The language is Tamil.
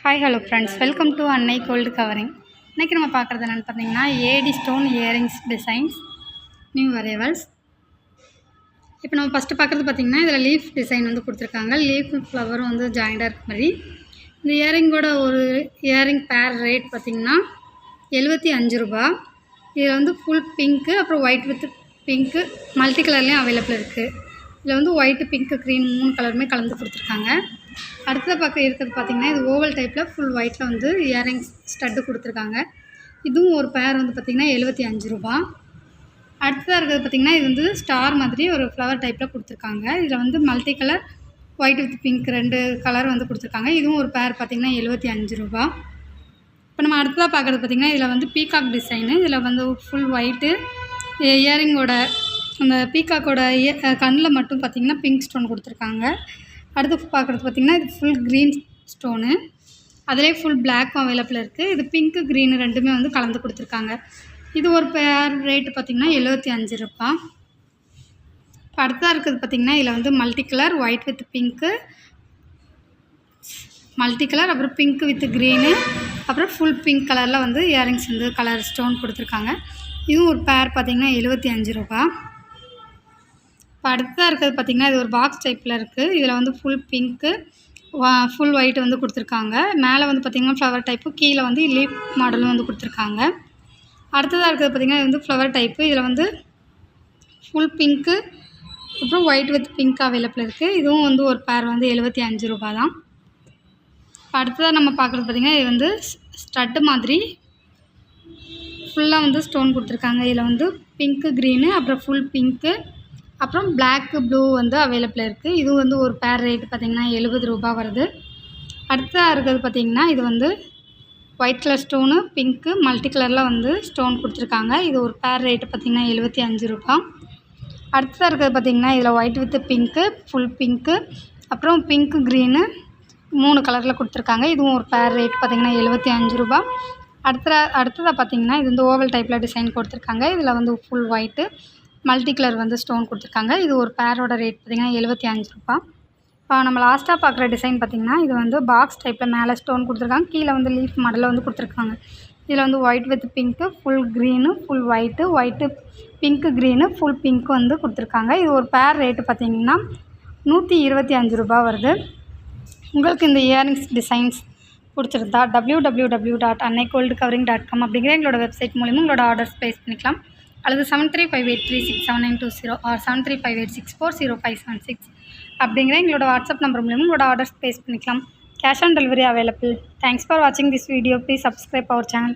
Hi hello friends, welcome to Annai gold covering. இன்றைக்கி நம்ம பார்க்குறது என்னென்னு பார்த்தீங்கன்னா AD stone earrings designs new arrivals. இப்போ நம்ம ஃபஸ்ட்டு பார்க்குறது பார்த்திங்கன்னா இதில் லீஃப் டிசைன் வந்து கொடுத்துருக்காங்க. லீஃப் ஃப்ளவரும் வந்து ஜாயிண்டாக இருக்க மாதிரி. இந்த இயரிங்கோட ஒரு இயரிங் பேர் ரேட் பார்த்திங்கன்னா 75 ரூபா. இதில் வந்து ஃபுல் பிங்க்கு, அப்புறம் ஒயிட் வித் பிங்க்கு மல்டி கலர்லேயும் அவைலபிள் இருக்குது. இதில் வந்து ஒயிட்டு, பிங்க்கு, க்ரீன் 3 கலருமே கலந்து கொடுத்துருக்காங்க. அடுத்ததாக இருக்கிறது பார்த்திங்கன்னா இது ஓவல் டைப்பில் ஃபுல் ஒயிட்டில் வந்து இயரிங்ஸ் ஸ்டட்டு கொடுத்துருக்காங்க. இதுவும் ஒரு பேர் வந்து பார்த்திங்கன்னா 75 ரூபா. அடுத்ததாக இருக்கிறது பார்த்திங்கன்னா இது வந்து ஸ்டார் மாதிரி ஒரு ஃப்ளவர் டைப்பில் கொடுத்துருக்காங்க. இதில் வந்து multi colour white with pink 2 colour வந்து கொடுத்துருக்காங்க. இதுவும் ஒரு பேர் பார்த்திங்கன்னா 75 ரூபா. இப்போ நம்ம அடுத்ததாக பார்க்குறது பார்த்திங்கன்னா இதில் வந்து பீகாக் டிசைனு. இதில் வந்து ஃபுல் ஒயிட்டு இயரிங்கோட அந்த பீகாக்கோட கண்ணில் மட்டும் பார்த்திங்கன்னா பிங்க் ஸ்டோன் கொடுத்துருக்காங்க. அடுத்து பார்க்குறது பார்த்திங்கன்னா இது ஃபுல் க்ரீன் ஸ்டோனு, அதிலே ஃபுல் பிளாக்கும் அவைலபிள் இருக்குது. இது பிங்க்கு, க்ரீனு ரெண்டுமே வந்து கலந்து கொடுத்துருக்காங்க. இது ஒரு பேர் ரேட்டு பார்த்திங்கன்னா 75 ரூபா. இப்போ அடுத்ததாக இருக்கிறது பார்த்திங்கன்னா இதில் வந்து multi colour white with pink, multi colour, அப்புறம் பிங்க் வித் க்ரீனு, அப்புறம் ஃபுல் பிங்க் கலரில் வந்து இயரிங்ஸ் வந்து கலர் ஸ்டோன் கொடுத்துருக்காங்க. இதுவும் ஒரு பேர் பார்த்திங்கன்னா 75 ரூபா. இப்போ அடுத்ததாக இருக்கிறது பார்த்திங்கன்னா இது ஒரு பாக்ஸ் டைப்பில் இருக்குது. இதில் வந்து ஃபுல் பிங்க்கு, ஃபுல் ஒயிட் வந்து கொடுத்துருக்காங்க. மேலே வந்து பார்த்திங்கன்னா ஃப்ளவர் டைப்பு, கீழே வந்து லீஃப் மாடலும் வந்து கொடுத்துருக்காங்க. அடுத்ததாக இருக்கிறது பார்த்திங்கன்னா இது வந்து ஃப்ளவர் டைப்பு. இதில் வந்து ஃபுல் பிங்க்கு, அப்புறம் ஒயிட் வித் பிங்க் அவைலபிள் இருக்குது. இதுவும் வந்து ஒரு பேர் வந்து 75 ரூபா தான். இப்போ அடுத்ததாக நம்ம பார்க்குறது பார்த்திங்கன்னா இது வந்து ஸ்டட்டு மாதிரி ஃபுல்லாக வந்து ஸ்டோன் கொடுத்துருக்காங்க. இதில் வந்து பிங்க்கு, க்ரீனு, அப்புறம் ஃபுல் பிங்க்கு, அப்புறம் பிளாக்கு, ப்ளூ வந்து அவைலபிள் இருக்குது. இது வந்து ஒரு பேர் ரேட்டு பார்த்திங்கன்னா 70 ரூபா வருது. அடுத்ததாக இருக்கிறது பார்த்திங்கன்னா இது வந்து white colour stone, pink, multi கலரில் வந்து ஸ்டோன் கொடுத்துருக்காங்க. இது ஒரு பேர் ரேட்டு பார்த்திங்கன்னா 75 ரூபா. அடுத்ததாக இருக்கிறது பார்த்திங்கன்னா இதில் white with pink, full pink, அப்புறம் பிங்க்கு, க்ரீனு 3 கலரில் கொடுத்துருக்காங்க. இதுவும் ஒரு பேர் ரேட் பார்த்திங்கன்னா 75 ரூபா. அடுத்ததாக பார்த்திங்கன்னா இது வந்து ஓவல் டைப்பில் டிசைன் கொடுத்துருக்காங்க. இதில் வந்து ஃபுல் ஒயிட்டு, மல்டி கலர் வந்து ஸ்டோன் கொடுத்துருக்காங்க. இது ஒரு பேரோட ரேட் பார்த்திங்கன்னா 75 ரூபா. இப்போ நம்ம லாஸ்ட்டாக பார்க்குற டிசைன் பார்த்திங்கன்னா இது வந்து பாக்ஸ் டைப்பில் மேலே ஸ்டோன் கொடுத்துருக்காங்க, கீழே வந்து லீஃப் மாடலில் வந்து கொடுத்துருக்காங்க. இதில் வந்து white with pink, full green, full white, white, pink, green, full pink வந்து கொடுத்துருக்காங்க. இது ஒரு பேர் ரேட்டு பார்த்திங்கன்னா 125 ரூபா வருது. உங்களுக்கு இந்த இயரிங்ஸ் டிசைன்ஸ் பிடிச்சிருந்தா www.annaigoldcovering.com அப்படிங்கிற எங்களோட வெப்சைட் மூலிமா உங்களோட ஆர்டர்ஸ் ப்ளேஸ் பண்ணிக்கலாம். அல்லது 7358367920 ஆர் 7358640576 அப்படிங்கிற எங்களோட வாட்ஸ்அப் நம்பர் மூலிமா உங்களோட ஆர்டர்ஸ் ப்ளேஸ் பண்ணிக்கலாம். Cash on delivery available. Thanks for வாட்சிங் this video. Please subscribe our channel.